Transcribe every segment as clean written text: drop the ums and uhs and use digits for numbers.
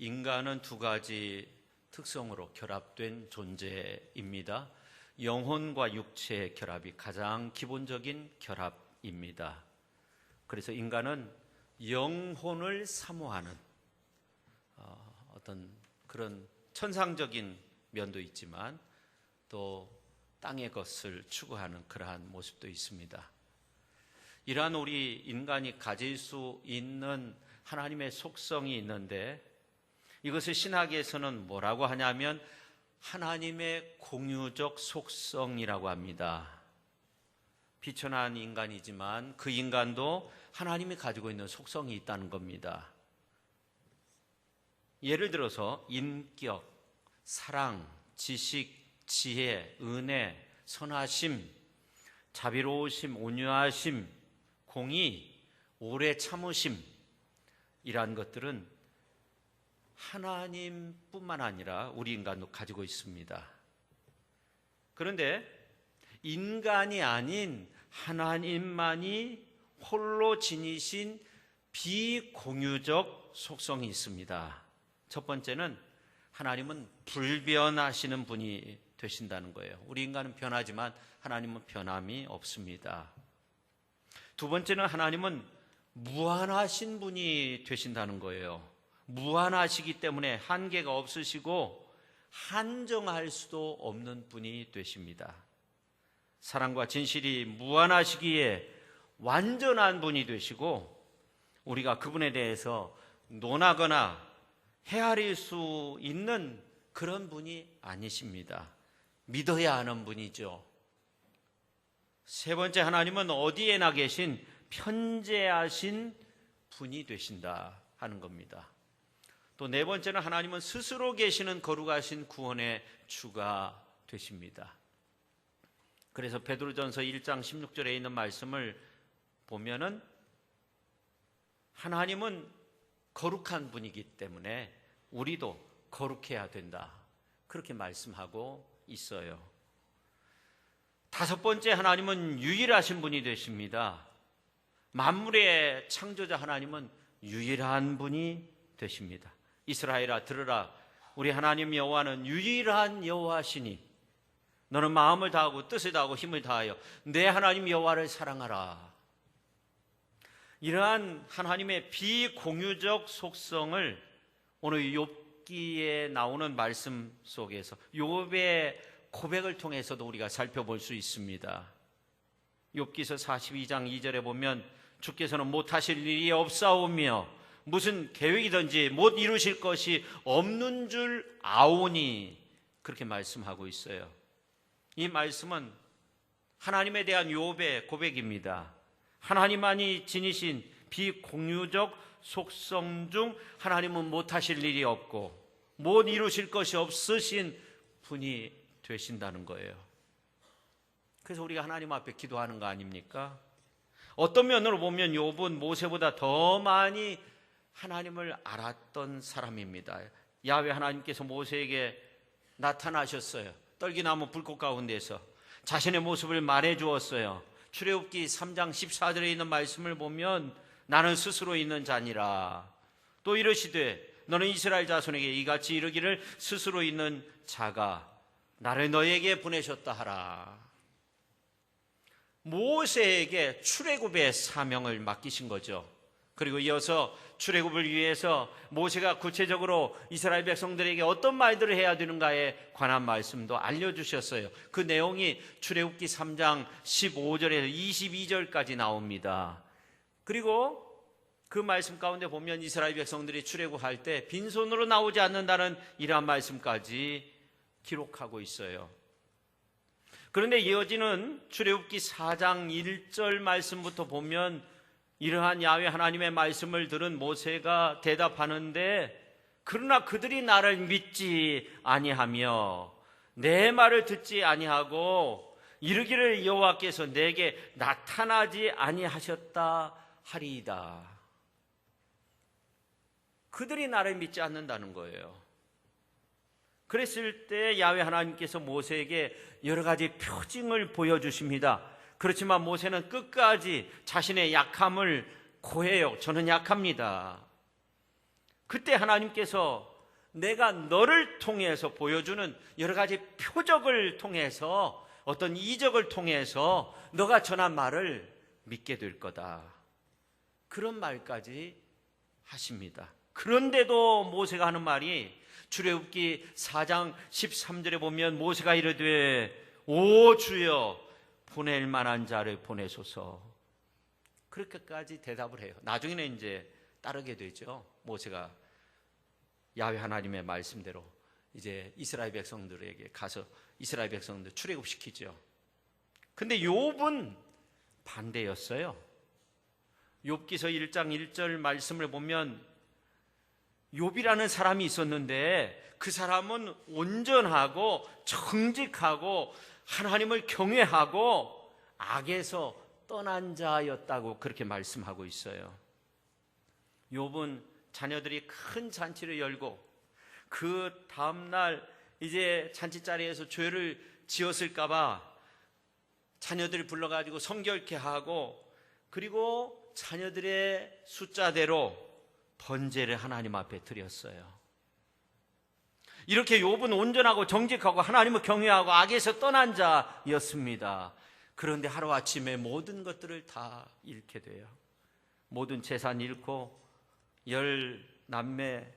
인간은 두 가지 특성으로 결합된 존재입니다. 영혼과 육체의 결합이 가장 기본적인 결합입니다. 그래서 인간은 영혼을 사모하는 어떤 그런 천상적인 면도 있지만 또 땅의 것을 추구하는 그러한 모습도 있습니다. 이러한 우리 인간이 가질 수 있는 하나님의 속성이 있는데 이것을 신학에서는 뭐라고 하냐면 하나님의 공유적 속성이라고 합니다. 비천한 인간이지만 그 인간도 하나님이 가지고 있는 속성이 있다는 겁니다. 예를 들어서 인격, 사랑, 지식, 지혜, 은혜, 선하심, 자비로우심, 온유하심, 공의, 오래 참으심 이러한 것들은 하나님뿐만 아니라 우리 인간도 가지고 있습니다. 그런데 인간이 아닌 하나님만이 홀로 지니신 비공유적 속성이 있습니다. 첫 번째는 하나님은 불변하시는 분이 되신다는 거예요. 우리 인간은 변하지만 하나님은 변함이 없습니다. 두 번째는 하나님은 무한하신 분이 되신다는 거예요. 무한하시기 때문에 한계가 없으시고 한정할 수도 없는 분이 되십니다. 사랑과 진실이 무한하시기에 완전한 분이 되시고 우리가 그분에 대해서 논하거나 헤아릴 수 있는 그런 분이 아니십니다. 믿어야 하는 분이죠. 세 번째, 하나님은 어디에나 계신 편재하신 분이 되신다 하는 겁니다. 또 네 번째는 하나님은 스스로 계시는 거룩하신 구원의 주가 되십니다. 그래서 베드로전서 1장 16절에 있는 말씀을 보면은 하나님은 거룩한 분이기 때문에 우리도 거룩해야 된다. 그렇게 말씀하고 있어요. 다섯 번째, 하나님은 유일하신 분이 되십니다. 만물의 창조자 하나님은 유일한 분이 되십니다. 이스라엘아 들으라, 우리 하나님 여호와는 유일한 여호와시니 너는 마음을 다하고 뜻을 다하고 힘을 다하여 내 하나님 여호와를 사랑하라. 이러한 하나님의 비공유적 속성을 오늘 욥기에 나오는 말씀 속에서 욥의 고백을 통해서도 우리가 살펴볼 수 있습니다. 욥기서 42장 2절에 보면 주께서는 못하실 일이 없사오며 무슨 계획이든지 못 이루실 것이 없는 줄 아오니 그렇게 말씀하고 있어요. 이 말씀은 하나님에 대한 욥의 고백입니다. 하나님만이 지니신 비공유적 속성 중 하나님은 못하실 일이 없고 못 이루실 것이 없으신 분이 되신다는 거예요. 그래서 우리가 하나님 앞에 기도하는 거 아닙니까? 어떤 면으로 보면 욥은 모세보다 더 많이 하나님을 알았던 사람입니다. 야훼 하나님께서 모세에게 나타나셨어요. 떨기나무 불꽃 가운데서 자신의 모습을 말해 주었어요. 출애굽기 3장 14절에 있는 말씀을 보면 나는 스스로 있는 자니라. 또 이르시되 너는 이스라엘 자손에게 이같이 이르기를 스스로 있는 자가 나를 너에게 보내셨다 하라. 모세에게 출애굽의 사명을 맡기신 거죠. 그리고 이어서 출애굽을 위해서 모세가 구체적으로 이스라엘 백성들에게 어떤 말들을 해야 되는가에 관한 말씀도 알려주셨어요. 그 내용이 출애굽기 3장 15절에서 22절까지 나옵니다. 그리고 그 말씀 가운데 보면 이스라엘 백성들이 출애굽할 때 빈손으로 나오지 않는다는 이러한 말씀까지 기록하고 있어요. 그런데 이어지는 출애굽기 4장 1절 말씀부터 보면 이러한 야훼 하나님의 말씀을 들은 모세가 대답하는데 그러나 그들이 나를 믿지 아니하며 내 말을 듣지 아니하고 이르기를 여호와께서 내게 나타나지 아니하셨다 하리이다. 그들이 나를 믿지 않는다는 거예요. 그랬을 때 야훼 하나님께서 모세에게 여러 가지 표징을 보여주십니다. 그렇지만 모세는 끝까지 자신의 약함을 고해요. 저는 약합니다. 그때 하나님께서 내가 너를 통해서 보여주는 여러 가지 표적을 통해서, 어떤 이적을 통해서 너가 전한 말을 믿게 될 거다, 그런 말까지 하십니다. 그런데도 모세가 하는 말이, 출애굽기 4장 13절에 보면 모세가 이르되 오 주여 보낼 만한 자를 보내소서, 그렇게까지 대답을 해요. 나중에는 이제 따르게 되죠. 모세가 야훼 하나님의 말씀대로 이제 이스라엘 백성들에게 가서 이스라엘 백성들 출애굽시키죠. 근데 욥은 반대였어요. 욥기서 1장 1절 말씀을 보면 욥이라는 사람이 있었는데 그 사람은 온전하고 정직하고 하나님을 경외하고 악에서 떠난 자였다고 그렇게 말씀하고 있어요. 욥은 자녀들이 큰 잔치를 열고 그 다음날 이제 잔치자리에서 죄를 지었을까 봐 자녀들을 불러가지고 성결케 하고, 그리고 자녀들의 숫자대로 번제를 하나님 앞에 드렸어요. 이렇게 욥은 온전하고 정직하고 하나님을 경외하고 악에서 떠난 자였습니다. 그런데 하루아침에 모든 것들을 다 잃게 돼요. 모든 재산 잃고 10남매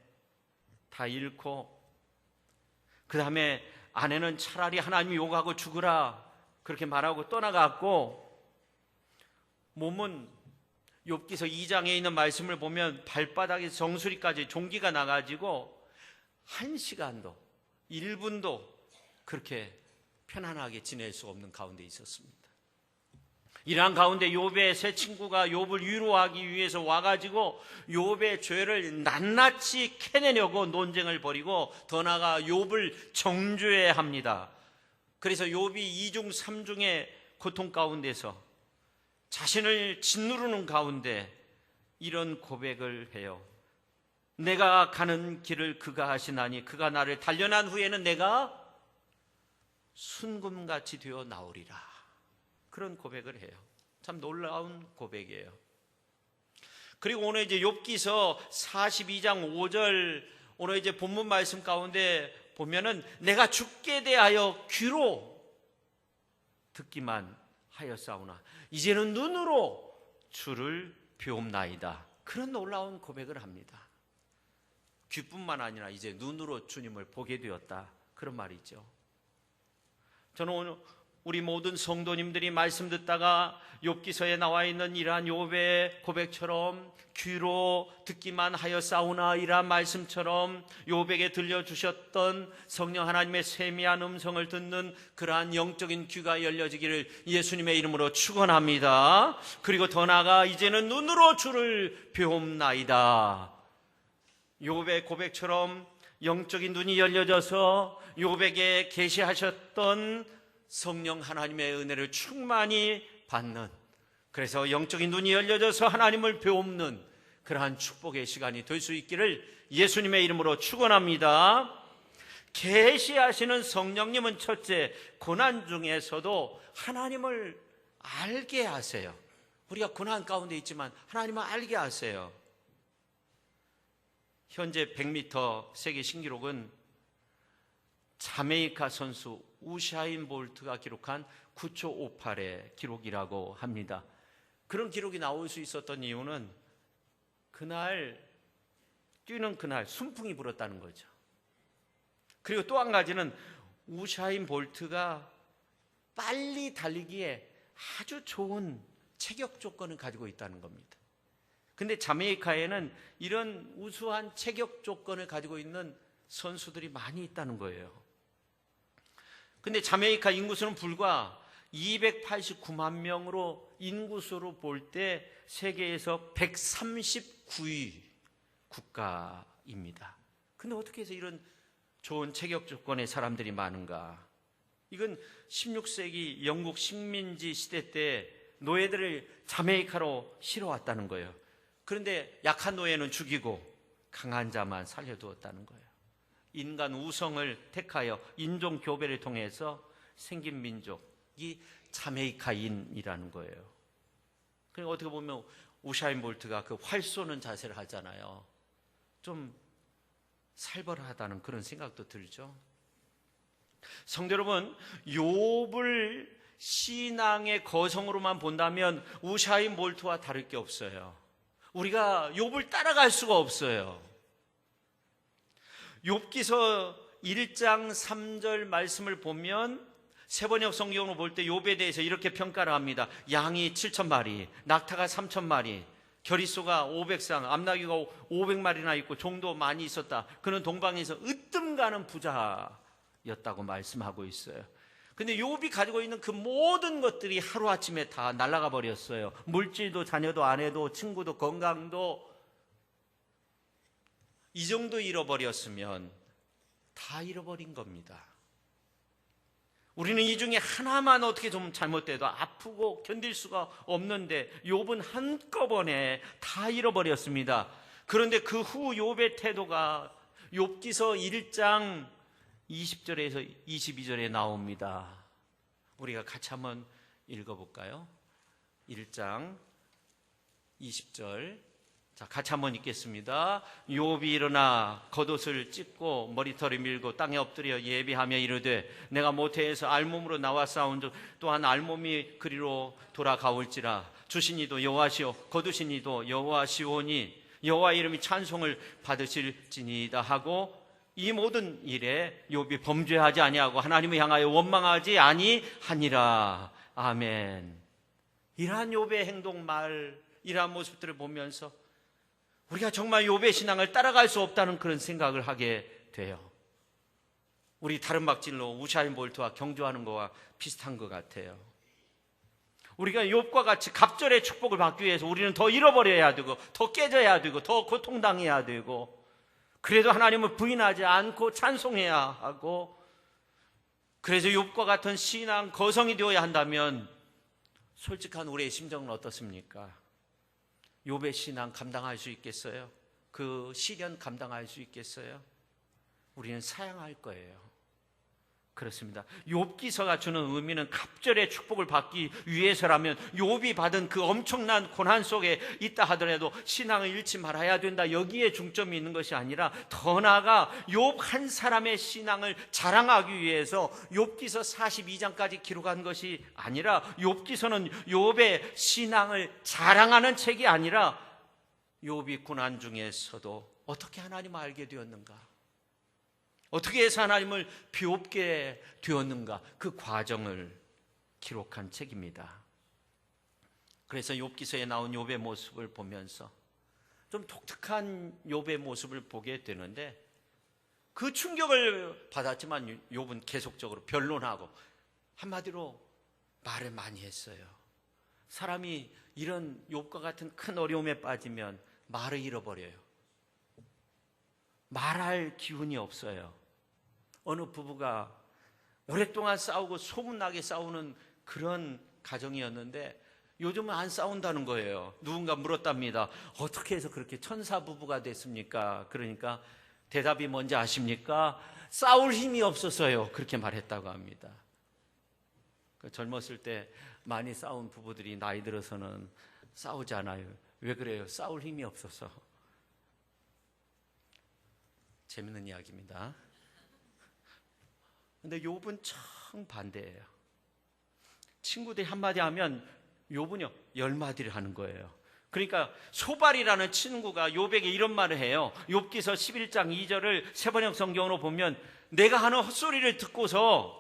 다 잃고, 그 다음에 아내는 차라리 하나님이 욕하고 죽으라 그렇게 말하고 떠나갔고, 몸은 욥기서 2장에 있는 말씀을 보면 발바닥에서 정수리까지 종기가 나가지고 1시간도 1분도 그렇게 편안하게 지낼 수 없는 가운데 있었습니다. 이러한 가운데 욥의 새 친구가 욥을 위로하기 위해서 와가지고 욥의 죄를 낱낱이 캐내려고 논쟁을 벌이고, 더 나아가 욥을 정죄해야 합니다. 그래서 욥이 2중 3중의 고통 가운데서 자신을 짓누르는 가운데 이런 고백을 해요. 내가 가는 길을 그가 하시나니 그가 나를 단련한 후에는 내가 순금같이 되어 나오리라, 그런 고백을 해요. 참 놀라운 고백이에요. 그리고 오늘 이제 욥기서 42장 5절, 오늘 이제 본문 말씀 가운데 보면은 내가 주께 대하여 귀로 듣기만 하였사오나 이제는 눈으로 주를 배움나이다, 그런 놀라운 고백을 합니다. 귀뿐만 아니라 이제 눈으로 주님을 보게 되었다, 그런 말이죠. 저는 오늘 우리 모든 성도님들이 말씀 듣다가 욥기서에 나와 있는 이러한 욥의 고백처럼 귀로 듣기만 하였사오나 이러한 말씀처럼 욥에게 들려주셨던 성령 하나님의 세미한 음성을 듣는 그러한 영적인 귀가 열려지기를 예수님의 이름으로 축원합니다. 그리고 더 나아가 이제는 눈으로 주를 배움나이다. 욥의 고백처럼 영적인 눈이 열려져서 욥에게 계시하셨던 성령 하나님의 은혜를 충만히 받는, 그래서 영적인 눈이 열려져서 하나님을 배우는 그러한 축복의 시간이 될 수 있기를 예수님의 이름으로 축원합니다. 계시하시는 성령님은 첫째, 고난 중에서도 하나님을 알게 하세요. 우리가 고난 가운데 있지만 하나님을 알게 하세요. 현재 100m 세계 신기록은 자메이카 선수 우샤인 볼트가 기록한 9초 58의 기록이라고 합니다. 그런 기록이 나올 수 있었던 이유는 그날 뛰는 그날 순풍이 불었다는 거죠. 그리고 또 한 가지는 우샤인 볼트가 빨리 달리기에 아주 좋은 체격 조건을 가지고 있다는 겁니다. 근데 자메이카에는 이런 우수한 체격 조건을 가지고 있는 선수들이 많이 있다는 거예요. 근데 자메이카 인구수는 불과 289만 명으로 인구수로 볼 때 세계에서 139위 국가입니다. 근데 어떻게 해서 이런 좋은 체격 조건의 사람들이 많은가? 이건 16세기 영국 식민지 시대 때 노예들을 자메이카로 실어왔다는 거예요. 그런데 약한 노예는 죽이고 강한 자만 살려두었다는 거예요. 인간 우성을 택하여 인종 교배를 통해서 생긴 민족이 자메이카인이라는 거예요. 그러니까 어떻게 보면 우샤인 볼트가 그 활 쏘는 자세를 하잖아요. 좀 살벌하다는 그런 생각도 들죠. 성도 여러분, 욥을 신앙의 거성으로만 본다면 우샤인 볼트와 다를 게 없어요. 우리가 욥을 따라갈 수가 없어요. 욥기서 1장 3절 말씀을 보면 세번역 성경으로 볼 때 욥에 대해서 이렇게 평가를 합니다. 양이 7,000마리, 낙타가 3,000마리, 겨리소가 500쌍, 암나귀가 500마리나 있고 종도 많이 있었다. 그는 동방에서 으뜸 가는 부자였다고 말씀하고 있어요. 근데 욥이 가지고 있는 그 모든 것들이 하루아침에 다 날아가 버렸어요. 물질도, 자녀도, 아내도, 친구도, 건강도. 이 정도 잃어버렸으면 다 잃어버린 겁니다. 우리는 이 중에 하나만 어떻게 좀 잘못돼도 아프고 견딜 수가 없는데 욥은 한꺼번에 다 잃어버렸습니다. 그런데 그 후 욥의 태도가 욥기서 1장 20절에서 22절에 나옵니다. 우리가 같이 한번 읽어볼까요? 1장 20절. 자, 같이 한번 읽겠습니다. 욥이 일어나 겉옷을 찢고 머리털을 밀고 땅에 엎드려 예비하며 이르되 내가 모태에서 알몸으로 나와 싸운즉 또한 알몸이 그리로 돌아가올지라. 주신 이도 여호와시오 거두신 이도 여호와시오니 여호와 이름이 찬송을 받으실지니이다 하고 이 모든 일에 욥이 범죄하지 아니하고 하나님을 향하여 원망하지 아니하니라. 아멘. 이러한 욥의 행동, 말, 이러한 모습들을 보면서 우리가 정말 욥의 신앙을 따라갈 수 없다는 그런 생각을 하게 돼요. 우리 다른 박질로 우샤인 볼트와 경주하는 거와 비슷한 것 같아요. 우리가 욥과 같이 갑절의 축복을 받기 위해서 우리는 더 잃어버려야 되고 더 깨져야 되고 더 고통당해야 되고 그래도 하나님을 부인하지 않고 찬송해야 하고 그래서 욥과 같은 신앙 거성이 되어야 한다면 솔직한 우리의 심정은 어떻습니까? 욥의 신앙 감당할 수 있겠어요? 그 시련 감당할 수 있겠어요? 우리는 사양할 거예요. 그렇습니다. 욥기서가 주는 의미는 갑절의 축복을 받기 위해서라면 욥이 받은 그 엄청난 고난 속에 있다 하더라도 신앙을 잃지 말아야 된다, 여기에 중점이 있는 것이 아니라 더 나아가 욥 한 사람의 신앙을 자랑하기 위해서 욥기서 42장까지 기록한 것이 아니라 욥기서는 욥의 신앙을 자랑하는 책이 아니라 욥이 고난 중에서도 어떻게 하나님을 알게 되었는가, 어떻게 해서 하나님을 비옵게 되었는가, 그 과정을 기록한 책입니다. 그래서 욥기서에 나온 욥의 모습을 보면서 좀 독특한 욥의 모습을 보게 되는데 그 충격을 받았지만 욥은 계속적으로 변론하고 한마디로 말을 많이 했어요. 사람이 이런 욥과 같은 큰 어려움에 빠지면 말을 잃어버려요. 말할 기운이 없어요. 어느 부부가 오랫동안 싸우고 소문나게 싸우는 그런 가정이었는데 요즘은 안 싸운다는 거예요. 누군가 물었답니다. 어떻게 해서 그렇게 천사 부부가 됐습니까? 그러니까 대답이 뭔지 아십니까? 싸울 힘이 없어서요. 그렇게 말했다고 합니다. 젊었을 때 많이 싸운 부부들이 나이 들어서는 싸우지 않아요. 왜 그래요? 싸울 힘이 없어서. 재밌는 이야기입니다. 근데 욥은 정반대예요. 친구들이 한마디 하면 욥은요 10마디를 하는 거예요. 그러니까 소발이라는 친구가 욥에게 이런 말을 해요. 욥기서 11장 2절을 세번역 성경으로 보면 내가 하는 헛소리를 듣고서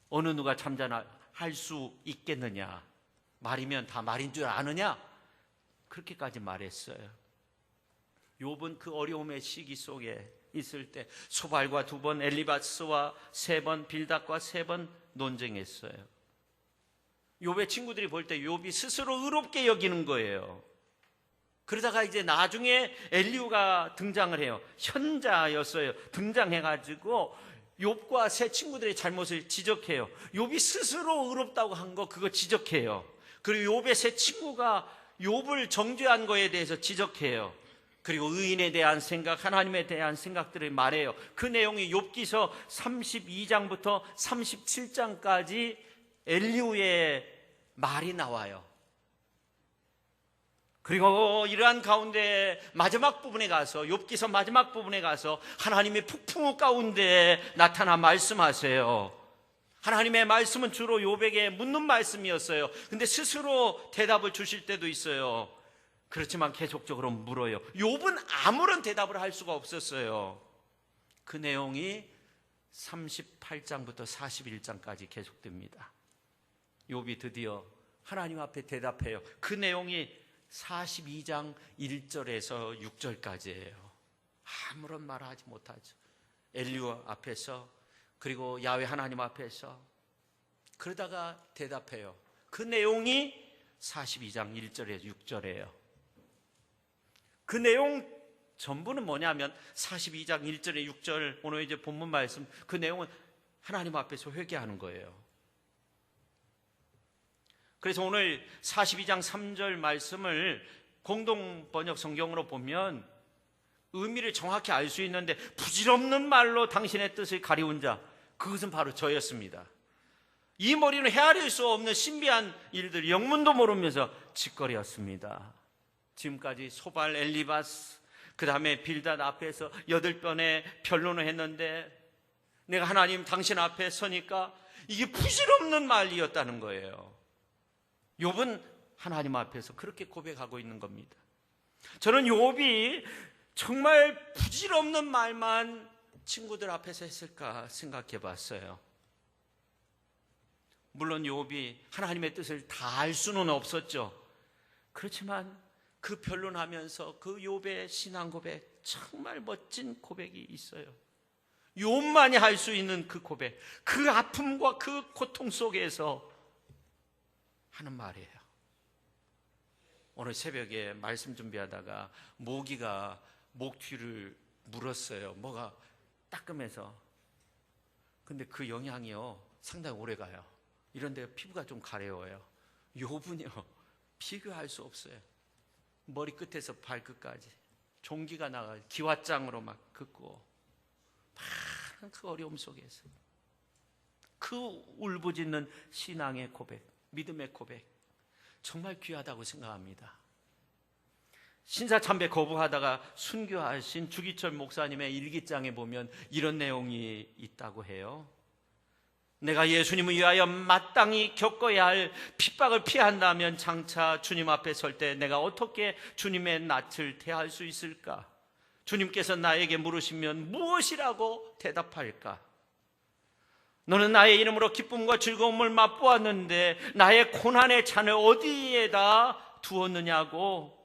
어느 누가 잠잠할 수 있겠느냐, 말이면 다 말인 줄 아느냐, 그렇게까지 말했어요. 욥은 그 어려움의 시기 속에 있을 때 소발과 2번, 엘리바스와 3번, 빌닷과 3번 논쟁했어요. 욥의 친구들이 볼 때 욥이 스스로 의롭게 여기는 거예요. 그러다가 이제 나중에 엘리후가 등장을 해요. 현자였어요. 등장해가지고 욥과 세 친구들의 잘못을 지적해요. 욥이 스스로 의롭다고 한 거 그거 지적해요. 그리고 욥의 세 친구가 욥을 정죄한 거에 대해서 지적해요. 그리고 의인에 대한 생각, 하나님에 대한 생각들을 말해요. 그 내용이 욥기서 32장부터 37장까지 엘리후의 말이 나와요. 그리고 이러한 가운데 마지막 부분에 가서, 욥기서 마지막 부분에 가서 하나님의 폭풍우 가운데 나타나 말씀하세요. 하나님의 말씀은 주로 욥에게 묻는 말씀이었어요. 근데 스스로 대답을 주실 때도 있어요. 그렇지만 계속적으로 물어요. 욥은 아무런 대답을 할 수가 없었어요. 그 내용이 38장부터 41장까지 계속됩니다. 욥이 드디어 하나님 앞에 대답해요. 그 내용이 42장 1절에서 6절까지예요. 아무런 말을 하지 못하죠. 엘리야 앞에서, 그리고 야훼 하나님 앞에서. 그러다가 대답해요. 그 내용이 42장 1절에서 6절이에요. 그 내용 전부는 뭐냐면 42장 1절에 6절, 오늘 이제 본문 말씀, 그 내용은 하나님 앞에서 회개하는 거예요. 그래서 오늘 42장 3절 말씀을 공동 번역 성경으로 보면 의미를 정확히 알 수 있는데, 부질없는 말로 당신의 뜻을 가리운 자, 그것은 바로 저였습니다. 이 머리는 헤아릴 수 없는 신비한 일들, 영문도 모르면서 짓거리였습니다. 지금까지 소발, 엘리바스, 그 다음에 빌닷 앞에서 8번의 변론을 했는데, 내가 하나님 당신 앞에 서니까 이게 부질없는 말이었다는 거예요. 욥은 하나님 앞에서 그렇게 고백하고 있는 겁니다. 저는 욥이 정말 부질없는 말만 친구들 앞에서 했을까 생각해 봤어요. 물론 욥이 하나님의 뜻을 다 알 수는 없었죠. 그렇지만 그 변론하면서 그 욥의 신앙 고백, 정말 멋진 고백이 있어요. 욥만이 할 수 있는 그 고백, 그 아픔과 그 고통 속에서 하는 말이에요. 오늘 새벽에 말씀 준비하다가 모기가 목 뒤를 물었어요. 뭐가 따끔해서. 근데 그 영향이요 상당히 오래 가요. 이런 데가 피부가 좀 가려워요. 욥은요 비교할 수 없어요. 머리 끝에서 발끝까지 종기가 나가 기왓장으로 막 긋고 많은 그 어려움 속에서 그 울부짖는 신앙의 고백, 믿음의 고백, 정말 귀하다고 생각합니다. 신사참배 거부하다가 순교하신 주기철 목사님의 일기장에 보면 이런 내용이 있다고 해요. 내가 예수님을 위하여 마땅히 겪어야 할 핍박을 피한다면 장차 주님 앞에 설 때 내가 어떻게 주님의 낯을 대할 수 있을까? 주님께서 나에게 물으시면 무엇이라고 대답할까? 너는 나의 이름으로 기쁨과 즐거움을 맛보았는데 나의 고난의 잔을 어디에다 두었느냐고.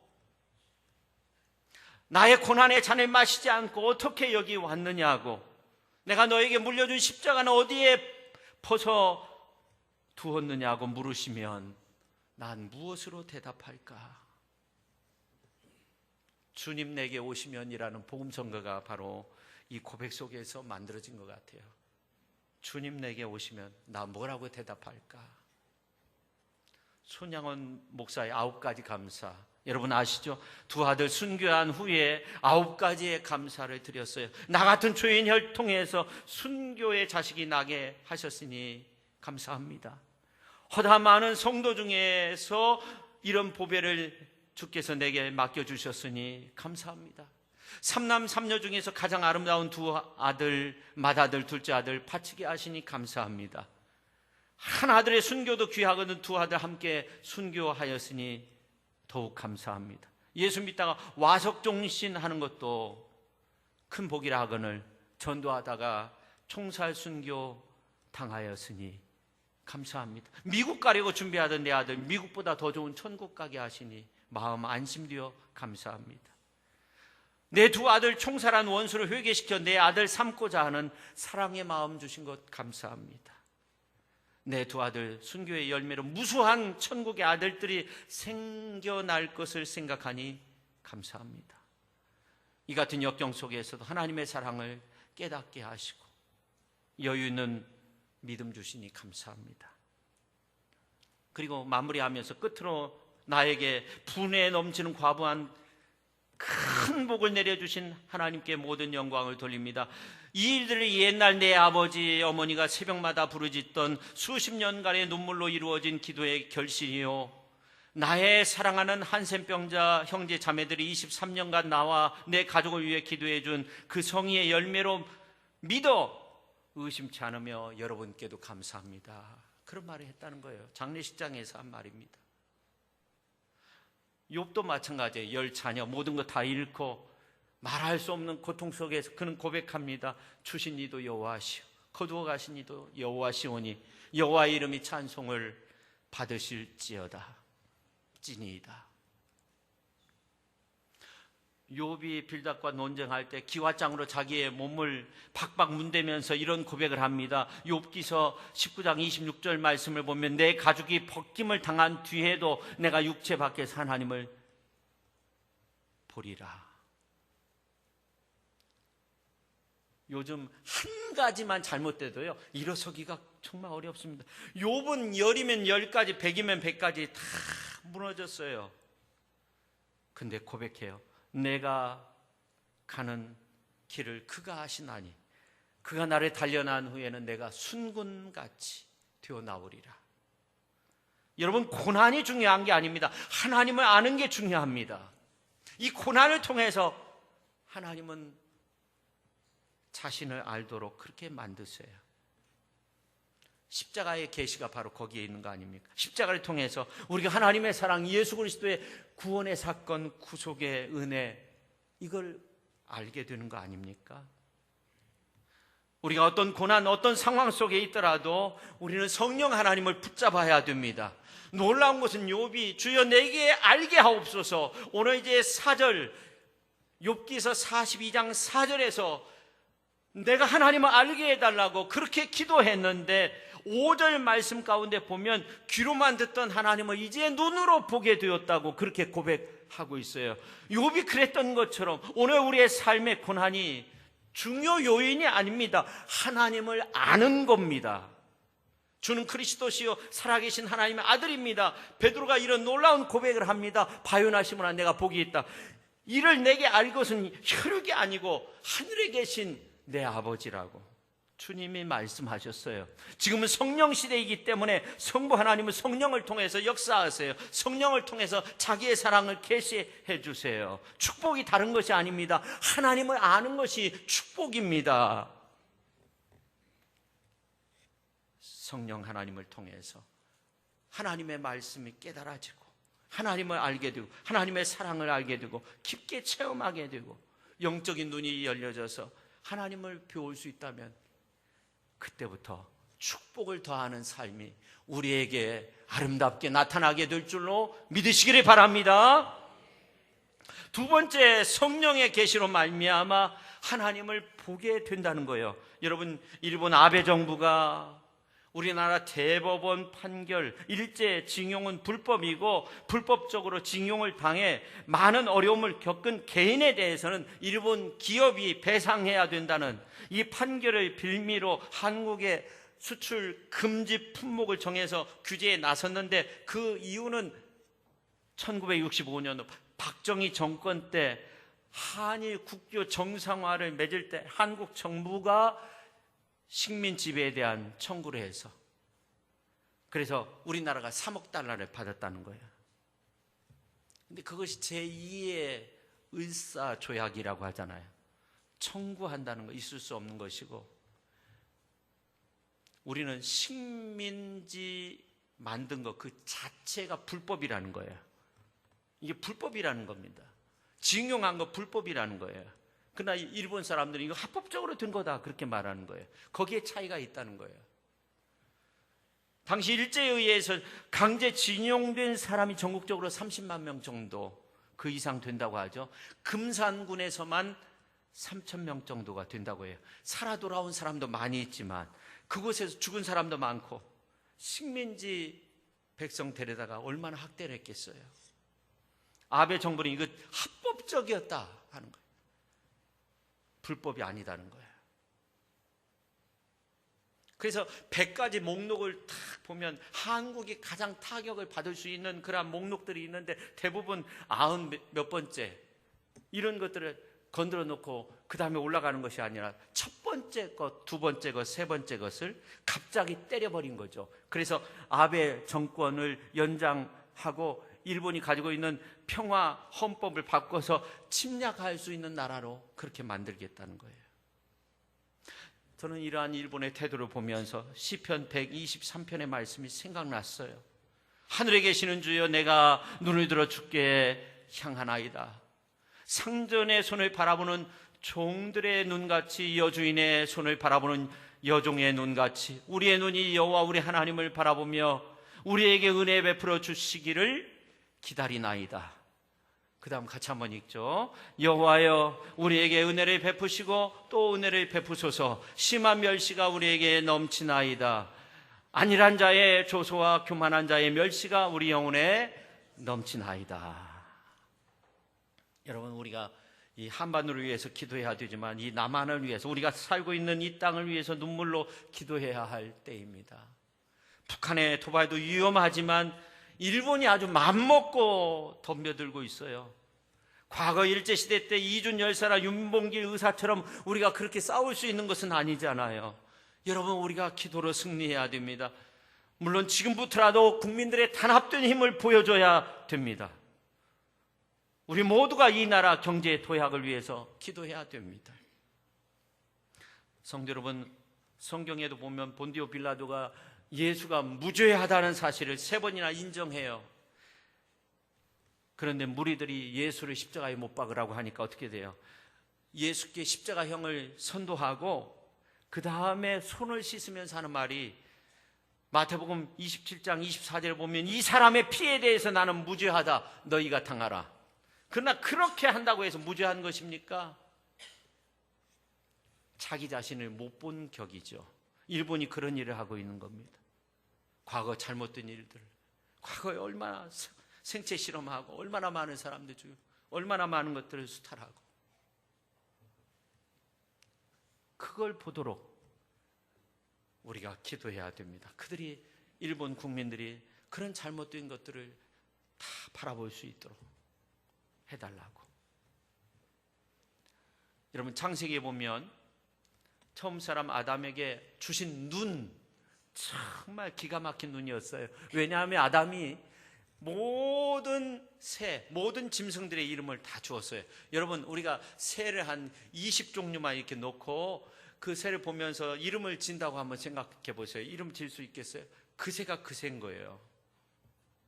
나의 고난의 잔을 마시지 않고 어떻게 여기 왔느냐고. 내가 너에게 물려준 십자가는 어디에 벗어 두었느냐고 물으시면 난 무엇으로 대답할까? 주님 내게 오시면이라는 복음성가가 바로 이 고백 속에서 만들어진 것 같아요. 주님 내게 오시면 나 뭐라고 대답할까? 손양원 목사의 9가지 감사, 여러분 아시죠? 두 아들 순교한 후에 9가지의 감사를 드렸어요. 나 같은 죄인 혈통에서 순교의 자식이 나게 하셨으니 감사합니다. 허다 많은 성도 중에서 이런 보배를 주께서 내게 맡겨주셨으니 감사합니다. 삼남 삼녀 중에서 가장 아름다운 두 아들, 맏아들, 둘째 아들 바치게 하시니 감사합니다. 한 아들의 순교도 귀하거든 두 아들 함께 순교하였으니 더욱 감사합니다. 예수 믿다가 와석종신 하는 것도 큰 복이라 하거늘 전도하다가 총살 순교 당하였으니 감사합니다. 미국 가려고 준비하던 내 아들 미국보다 더 좋은 천국 가게 하시니 마음 안심되어 감사합니다. 내 두 아들 총살한 원수를 회개시켜 내 아들 삼고자 하는 사랑의 마음 주신 것 감사합니다. 내 두 아들 순교의 열매로 무수한 천국의 아들들이 생겨날 것을 생각하니 감사합니다. 이 같은 역경 속에서도 하나님의 사랑을 깨닫게 하시고 여유 있는 믿음 주시니 감사합니다. 그리고 마무리하면서 끝으로 나에게 분에 넘치는 과부한 큰 복을 내려주신 하나님께 모든 영광을 돌립니다. 이 일들이 옛날 내 아버지 어머니가 새벽마다 부르짖던 수십 년간의 눈물로 이루어진 기도의 결실이요 나의 사랑하는 한센병자 형제 자매들이 23년간 나와 내 가족을 위해 기도해 준 그 성의의 열매로 믿어 의심치 않으며 여러분께도 감사합니다. 그런 말을 했다는 거예요. 장례식장에서 한 말입니다. 욥도 마찬가지예요. 10자녀 모든 거 다 잃고 말할 수 없는 고통 속에서 그는 고백합니다. 주신 이도 여호와시오, 거두어 가신 이도 여호와시오니 여호와의 이름이 찬송을 받으실지어다. 찐이다. 욥이 빌닷과 논쟁할 때 기와장으로 자기의 몸을 박박 문대면서 이런 고백을 합니다. 욥기서 19장 26절 말씀을 보면 내 가죽이 벗김을 당한 뒤에도 내가 육체 밖에서 하나님을 보리라. 요즘 한 가지만 잘못돼도요 일어서기가 정말 어렵습니다. 욥은 10이면 10가지 100이면 100가지 다 무너졌어요. 근데 고백해요. 내가 가는 길을 그가 아시나니 그가 나를 단련한 후에는 내가 순금같이 되어나오리라. 여러분, 고난이 중요한 게 아닙니다. 하나님을 아는 게 중요합니다. 이 고난을 통해서 하나님은 자신을 알도록 그렇게 만드세요. 십자가의 계시가 바로 거기에 있는 거 아닙니까? 십자가를 통해서 우리가 하나님의 사랑, 예수 그리스도의 구원의 사건, 구속의 은혜, 이걸 알게 되는 거 아닙니까? 우리가 어떤 고난, 어떤 상황 속에 있더라도 우리는 성령 하나님을 붙잡아야 됩니다. 놀라운 것은 욥이 주여 내게 알게 하옵소서. 오늘 이제 4절, 욥기서 42장 4절에서 내가 하나님을 알게 해달라고 그렇게 기도했는데 5절 말씀 가운데 보면 귀로만 듣던 하나님을 이제 눈으로 보게 되었다고 그렇게 고백하고 있어요. 욥이 그랬던 것처럼 오늘 우리의 삶의 고난이 중요 요인이 아닙니다. 하나님을 아는 겁니다. 주는 그리스도시요 살아계신 하나님의 아들입니다. 베드로가 이런 놀라운 고백을 합니다. 바요나시므나 내가 복이 있다. 이를 내게 알 것은 혈육이 아니고 하늘에 계신 내 아버지라고 주님이 말씀하셨어요. 지금은 성령 시대이기 때문에 성부 하나님은 성령을 통해서 역사하세요. 성령을 통해서 자기의 사랑을 계시해 주세요. 축복이 다른 것이 아닙니다. 하나님을 아는 것이 축복입니다. 성령 하나님을 통해서 하나님의 말씀이 깨달아지고 하나님을 알게 되고 하나님의 사랑을 알게 되고 깊게 체험하게 되고 영적인 눈이 열려져서 하나님을 배울 수 있다면 그때부터 축복을 더하는 삶이 우리에게 아름답게 나타나게 될 줄로 믿으시기를 바랍니다. 두 번째, 성령의 계시로 말미암아 하나님을 보게 된다는 거예요. 여러분, 일본 아베 정부가 우리나라 대법원 판결 일제 징용은 불법이고 불법적으로 징용을 당해 많은 어려움을 겪은 개인에 대해서는 일본 기업이 배상해야 된다는 이 판결의 빌미로 한국의 수출 금지 품목을 정해서 규제에 나섰는데 그 이유는 1965년 박정희 정권 때 한일 국교 정상화를 맺을 때 한국 정부가 식민 지배에 대한 청구를 해서 그래서 우리나라가 3억 달러를 받았다는 거예요. 근데 그것이 제2의 을사조약이라고 하잖아요. 청구한다는 거 있을 수 없는 것이고 우리는 식민지 만든 것 그 자체가 불법이라는 거예요. 이게 불법이라는 겁니다. 징용한 거 불법이라는 거예요. 그러나 일본 사람들이 이거 합법적으로 된 거다 그렇게 말하는 거예요. 거기에 차이가 있다는 거예요. 당시 일제에 의해서 강제 징용된 사람이 전국적으로 30만 명 정도 그 이상 된다고 하죠. 금산군에서만 3천 명 정도가 된다고 해요. 살아 돌아온 사람도 많이 있지만 그곳에서 죽은 사람도 많고 식민지 백성 데려다가 얼마나 학대를 했겠어요. 아베 정부는 이거 합법적이었다 하는 거예요. 불법이 아니다는 거예요. 그래서 100가지 목록을 딱 보면 한국이 가장 타격을 받을 수 있는 그런 목록들이 있는데 대부분 90 몇 번째 이런 것들을 건드려 놓고 그 다음에 올라가는 것이 아니라 첫 번째 것, 두 번째 것, 세 번째 것을 갑자기 때려버린 거죠. 그래서 아베 정권을 연장하고 일본이 가지고 있는 평화 헌법을 바꿔서 침략할 수 있는 나라로 그렇게 만들겠다는 거예요. 저는 이러한 일본의 태도를 보면서 시편 123편의 말씀이 생각났어요. 하늘에 계시는 주여, 내가 눈을 들어 주께 향하나이다. 상전의 손을 바라보는 종들의 눈같이, 여주인의 손을 바라보는 여종의 눈같이 우리의 눈이 여호와 우리 하나님을 바라보며 우리에게 은혜 베풀어 주시기를 기다리나이다. 그 다음 같이 한번 읽죠. 여호와여, 우리에게 은혜를 베푸시고 또 은혜를 베푸소서. 심한 멸시가 우리에게 넘치나이다. 안일한 자의 조소와 교만한 자의 멸시가 우리 영혼에 넘치나이다. 여러분, 우리가 이 한반도를 위해서 기도해야 되지만 이 남한을 위해서, 우리가 살고 있는 이 땅을 위해서 눈물로 기도해야 할 때입니다. 북한의 도발도 위험하지만 일본이 아주 맘먹고 덤벼들고 있어요. 과거 일제시대 때 이준 열사나 윤봉길 의사처럼 우리가 그렇게 싸울 수 있는 것은 아니잖아요. 여러분, 우리가 기도로 승리해야 됩니다. 물론 지금부터라도 국민들의 단합된 힘을 보여줘야 됩니다. 우리 모두가 이 나라 경제 도약을 위해서 기도해야 됩니다. 성도 여러분, 성경에도 보면 본디오 빌라도가 예수가 무죄하다는 사실을 3번이나 인정해요. 그런데 무리들이 예수를 십자가에 못 박으라고 하니까 어떻게 돼요? 예수께 십자가형을 선도하고 그 다음에 손을 씻으면서 하는 말이, 마태복음 27장 24절을 보면 이 사람의 피에 대해서 나는 무죄하다, 너희가 당하라. 그러나 그렇게 한다고 해서 무죄한 것입니까? 자기 자신을 못 본 격이죠. 일본이 그런 일을 하고 있는 겁니다. 과거 잘못된 일들, 과거에 얼마나 생체 실험하고 얼마나 많은 사람들 죽이고 얼마나 많은 것들을 수탈하고, 그걸 보도록 우리가 기도해야 됩니다. 그들이, 일본 국민들이 그런 잘못된 것들을 다 바라볼 수 있도록 해달라고. 여러분, 창세기에 보면 처음 사람 아담에게 주신 눈, 정말 기가 막힌 눈이었어요. 왜냐하면 아담이 모든 새, 모든 짐승들의 이름을 다 주었어요. 여러분, 우리가 새를 한 20종류만 이렇게 놓고 그 새를 보면서 이름을 진다고 한번 생각해 보세요. 이름 질 수 있겠어요? 그 새가 그 새인 거예요.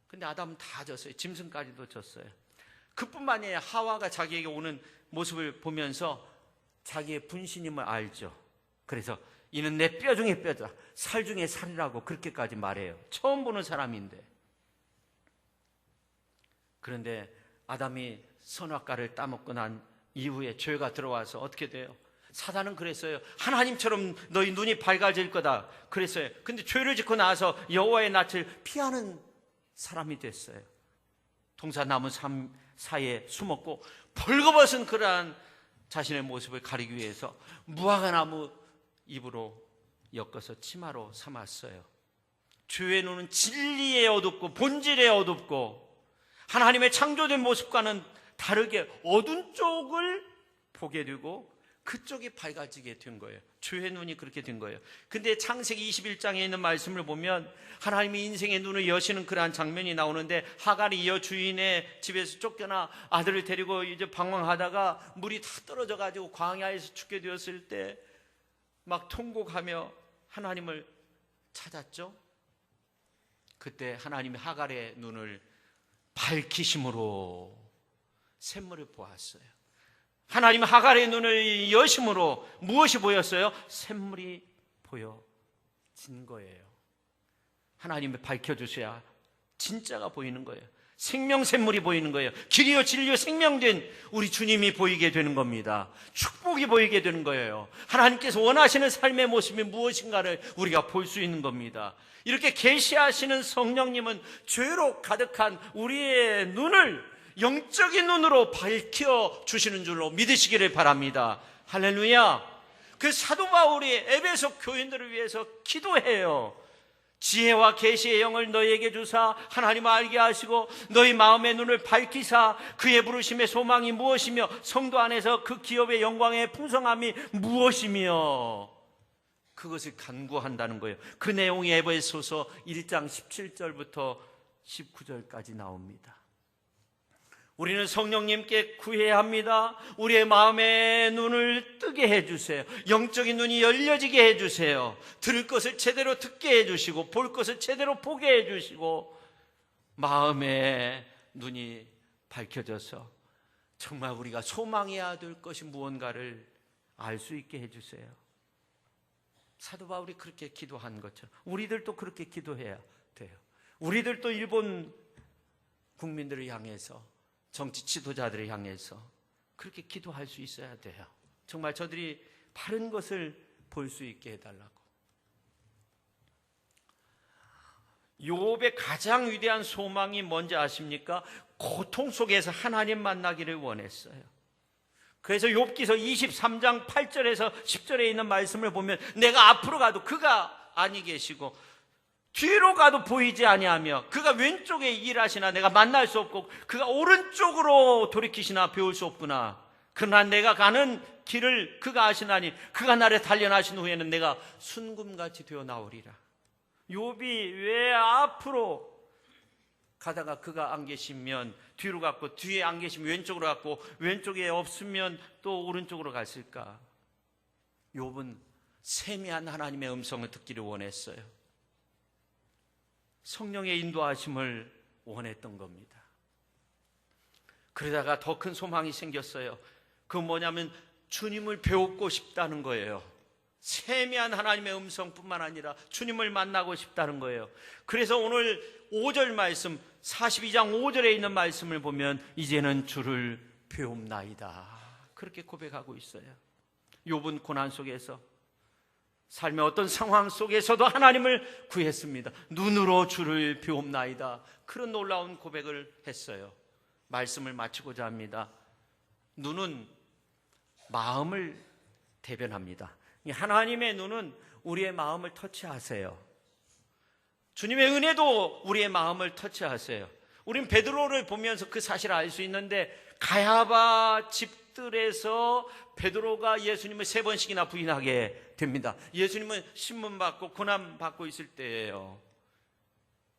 근데 아담은 다 졌어요. 짐승까지도 졌어요. 그뿐만 아니라 하와가 자기에게 오는 모습을 보면서 자기의 분신임을 알죠. 그래서 이는 내 뼈 중에 뼈다, 살 중에 살이라고 그렇게까지 말해요. 처음 보는 사람인데. 그런데 아담이 선악과를 따먹고 난 이후에 죄가 들어와서 어떻게 돼요? 사단은 그랬어요. 하나님처럼 너희 눈이 밝아질 거다 그랬어요. 근데 죄를 짓고 나서 여호와의 낯을 피하는 사람이 됐어요. 동사나무 사이에 숨었고 벌거벗은 그러한 자신의 모습을 가리기 위해서 무화과나무 잎으로 엮어서 치마로 삼았어요. 죄의 눈은 진리에 어둡고 본질에 어둡고 하나님의 창조된 모습과는 다르게 어두운 쪽을 보게 되고 그쪽이 밝아지게 된 거예요. 죄의 눈이 그렇게 된 거예요. 근데 창세기 21장에 있는 말씀을 보면 하나님이 인생의 눈을 여시는 그러한 장면이 나오는데, 하갈이 여주인의 집에서 쫓겨나 아들을 데리고 이제 방황하다가 물이 다 떨어져 가지고 광야에서 죽게 되었을 때 막 통곡하며 하나님을 찾았죠. 그때 하나님이 하갈의 눈을 밝히심으로 샘물을 보았어요. 하나님 하갈의 눈을 여심으로 무엇이 보였어요? 샘물이 보여진 거예요. 하나님이 밝혀주셔야 진짜가 보이는 거예요. 생명 샘물이 보이는 거예요. 길이요 진리요 생명된 우리 주님이 보이게 되는 겁니다. 축복이 보이게 되는 거예요. 하나님께서 원하시는 삶의 모습이 무엇인가를 우리가 볼 수 있는 겁니다. 이렇게 계시하시는 성령님은 죄로 가득한 우리의 눈을 영적인 눈으로 밝혀주시는 줄로 믿으시기를 바랍니다. 할렐루야. 그 사도 바울이 에베소 교인들을 위해서 기도해요. 지혜와 계시의 영을 너희에게 주사 하나님을 알게 하시고 너희 마음의 눈을 밝히사 그의 부르심의 소망이 무엇이며 성도 안에서 그 기업의 영광의 풍성함이 무엇이며 그것을 간구한다는 거예요. 그 내용이 에베소서 1장 17절부터 19절까지 나옵니다. 우리는 성령님께 구해야 합니다. 우리의 마음의 눈을 뜨게 해주세요. 영적인 눈이 열려지게 해주세요. 들을 것을 제대로 듣게 해주시고 볼 것을 제대로 보게 해주시고 마음의 눈이 밝혀져서 정말 우리가 소망해야 될 것이 무언가를 알 수 있게 해주세요. 사도 바울이 그렇게 기도한 것처럼 우리들도 그렇게 기도해야 돼요. 우리들도 일본 국민들을 향해서 정치 지도자들을 향해서 그렇게 기도할 수 있어야 돼요. 정말 저들이 바른 것을 볼 수 있게 해달라고. 욥의 가장 위대한 소망이 뭔지 아십니까? 고통 속에서 하나님 만나기를 원했어요. 그래서 욥기서 23장 8절에서 10절에 있는 말씀을 보면 내가 앞으로 가도 그가 아니 계시고 뒤로 가도 보이지 아니하며 그가 왼쪽에 일하시나 내가 만날 수 없고 그가 오른쪽으로 돌이키시나 배울 수 없구나. 그러나 내가 가는 길을 그가 아시나니 그가 나를 단련하신 후에는 내가 순금같이 되어 나오리라. 욥이 왜 앞으로 가다가 그가 안 계시면 뒤로 갔고 뒤에 안 계시면 왼쪽으로 갔고 왼쪽에 없으면 또 오른쪽으로 갔을까? 욥은 세미한 하나님의 음성을 듣기를 원했어요. 성령의 인도하심을 원했던 겁니다. 그러다가 더 큰 소망이 생겼어요. 그건 뭐냐면 주님을 배우고 싶다는 거예요. 세미한 하나님의 음성뿐만 아니라 주님을 만나고 싶다는 거예요. 그래서 오늘 5절 말씀 42장 5절에 있는 말씀을 보면 이제는 주를 배웁나이다 그렇게 고백하고 있어요. 욥은 고난 속에서 삶의 어떤 상황 속에서도 하나님을 구했습니다. 눈으로 주를 배웁나이다 그런 놀라운 고백을 했어요. 말씀을 마치고자 합니다. 눈은 마음을 대변합니다. 하나님의 눈은 우리의 마음을 터치하세요. 주님의 은혜도 우리의 마음을 터치하세요. 우린 베드로를 보면서 그 사실을 알 수 있는데 가야바 집들에서 베드로가 예수님을 3번씩이나 부인하게 됩니다. 예수님은 신문 받고 고난 받고 있을 때예요.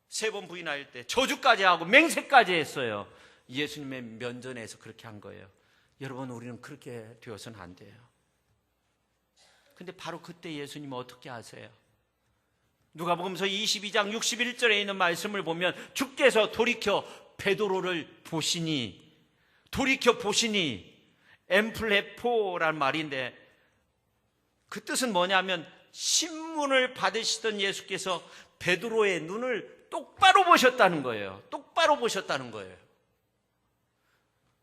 3번 부인할 때 저주까지 하고 맹세까지 했어요. 예수님의 면전에서 그렇게 한 거예요. 여러분, 우리는 그렇게 되어서는 안 돼요. 근데 바로 그때 예수님은 어떻게 하세요? 누가복음서 22장 61절에 있는 말씀을 보면 주께서 돌이켜 베드로를 보시니, 돌이켜 보시니, 엠플레포란 말인데 그 뜻은 뭐냐면 신문을 받으시던 예수께서 베드로의 눈을 똑바로 보셨다는 거예요. 똑바로 보셨다는 거예요.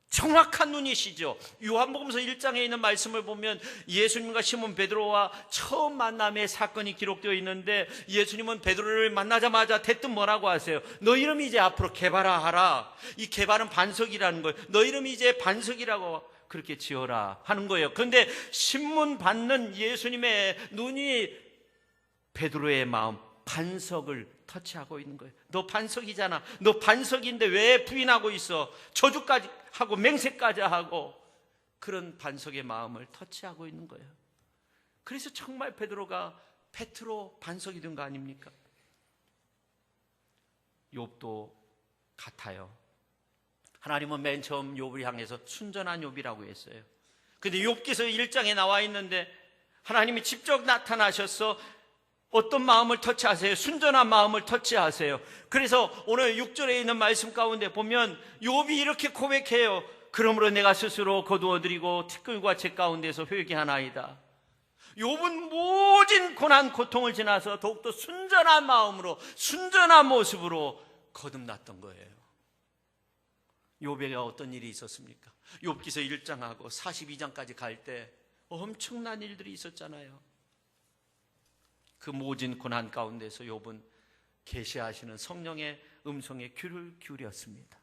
정확한 눈이시죠. 요한복음서 1장에 있는 말씀을 보면 예수님과 시몬 베드로와 처음 만남의 사건이 기록되어 있는데 예수님은 베드로를 만나자마자 대뜸 뭐라고 하세요? 너 이름이 이제 앞으로 게바라 하라. 이 게바는 반석이라는 거예요. 너 이름이 이제 반석이라고 그렇게 지어라 하는 거예요. 그런데 신문 받는 예수님의 눈이 베드로의 마음 반석을 터치하고 있는 거예요. 너 반석이잖아. 너 반석인데 왜 부인하고 있어? 저주까지 하고 맹세까지 하고 그런 반석의 마음을 터치하고 있는 거예요. 그래서 정말 베드로가 페트로 반석이 된 거 아닙니까? 욥도 같아요. 하나님은 맨 처음 욥을 향해서 순전한 욥이라고 했어요. 근데 욥기서 1장에 나와 있는데 하나님이 직접 나타나셔서 어떤 마음을 터치하세요? 순전한 마음을 터치하세요. 그래서 오늘 6절에 있는 말씀 가운데 보면 욥이 이렇게 고백해요. 그러므로 내가 스스로 거두어드리고 티끌과 재 가운데서 회개하나이다. 욥은 모진 고난 고통을 지나서 더욱더 순전한 마음으로 순전한 모습으로 거듭났던 거예요. 욥에게 어떤 일이 있었습니까? 욥기서 1장하고 42장까지 갈 때 엄청난 일들이 있었잖아요. 그 모진 고난 가운데서 욥은 계시하시는 성령의 음성에 귀를 기울였습니다.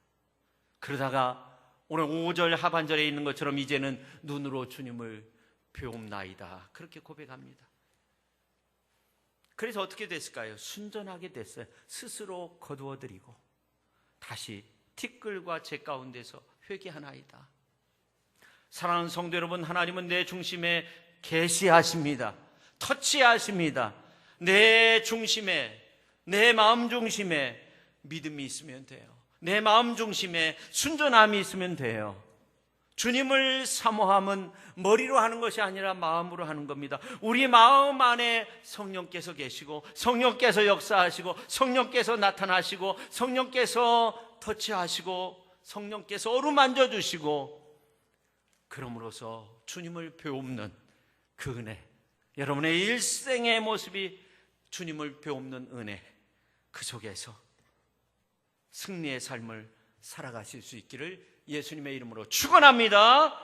그러다가 오늘 5절 하반절에 있는 것처럼 이제는 눈으로 주님을 배웁나이다 그렇게 고백합니다. 그래서 어떻게 됐을까요? 순전하게 됐어요. 스스로 거두어드리고 다시 티끌과 재 가운데서 회개하나이다. 사랑하는 성도 여러분, 하나님은 내 중심에 계시하십니다. 터치하십니다. 내 중심에, 내 마음 중심에 믿음이 있으면 돼요. 내 마음 중심에 순전함이 있으면 돼요. 주님을 사모함은 머리로 하는 것이 아니라 마음으로 하는 겁니다. 우리 마음 안에 성령께서 계시고, 성령께서 역사하시고, 성령께서 나타나시고, 성령께서 터치하시고, 성령께서 어루만져 주시고, 그러므로서 주님을 배웁는 그 은혜, 여러분의 일생의 모습이 주님을 배웁는 은혜, 그 속에서 승리의 삶을 살아가실 수 있기를 예수님의 이름으로 축원합니다.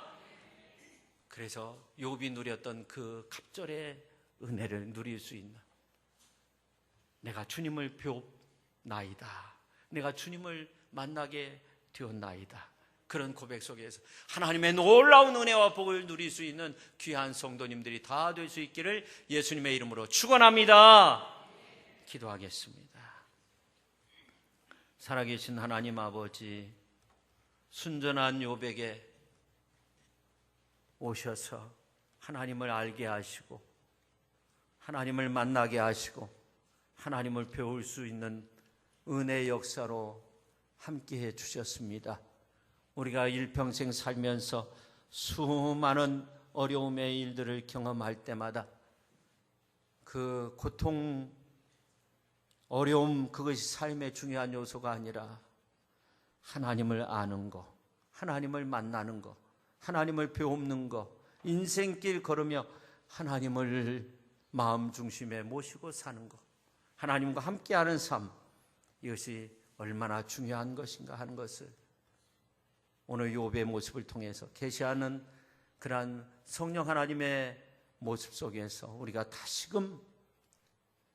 그래서 욥이 누렸던 그 갑절의 은혜를 누릴 수 있는, 내가 주님을 배웁나이다, 내가 주님을 만나게 되었나이다, 그런 고백 속에서 하나님의 놀라운 은혜와 복을 누릴 수 있는 귀한 성도님들이 다 될 수 있기를 예수님의 이름으로 축원합니다. 기도하겠습니다. 살아계신 하나님 아버지, 순전한 욥에게 오셔서 하나님을 알게 하시고, 하나님을 만나게 하시고, 하나님을 배울 수 있는 은혜의 역사로 함께해 주셨습니다. 우리가 일평생 살면서 수많은 어려움의 일들을 경험할 때마다 그 고통, 어려움, 그것이 삶의 중요한 요소가 아니라 하나님을 아는 거, 하나님을 만나는 거, 하나님을 배우는 거, 인생길 걸으며 하나님을 마음 중심에 모시고 사는 거, 하나님과 함께하는 삶, 이것이 얼마나 중요한 것인가 하는 것을 오늘 욥의 모습을 통해서 계시하는 그러한 성령 하나님의 모습 속에서 우리가 다시금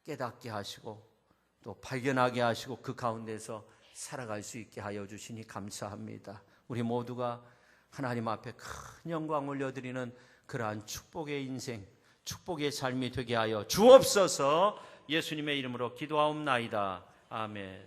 깨닫게 하시고 또 발견하게 하시고 그 가운데서 살아갈 수 있게 하여 주시니 감사합니다. 우리 모두가 하나님 앞에 큰 영광 올려드리는 그러한 축복의 인생, 축복의 삶이 되게 하여 주옵소서. 예수님의 이름으로 기도하옵나이다. 아멘.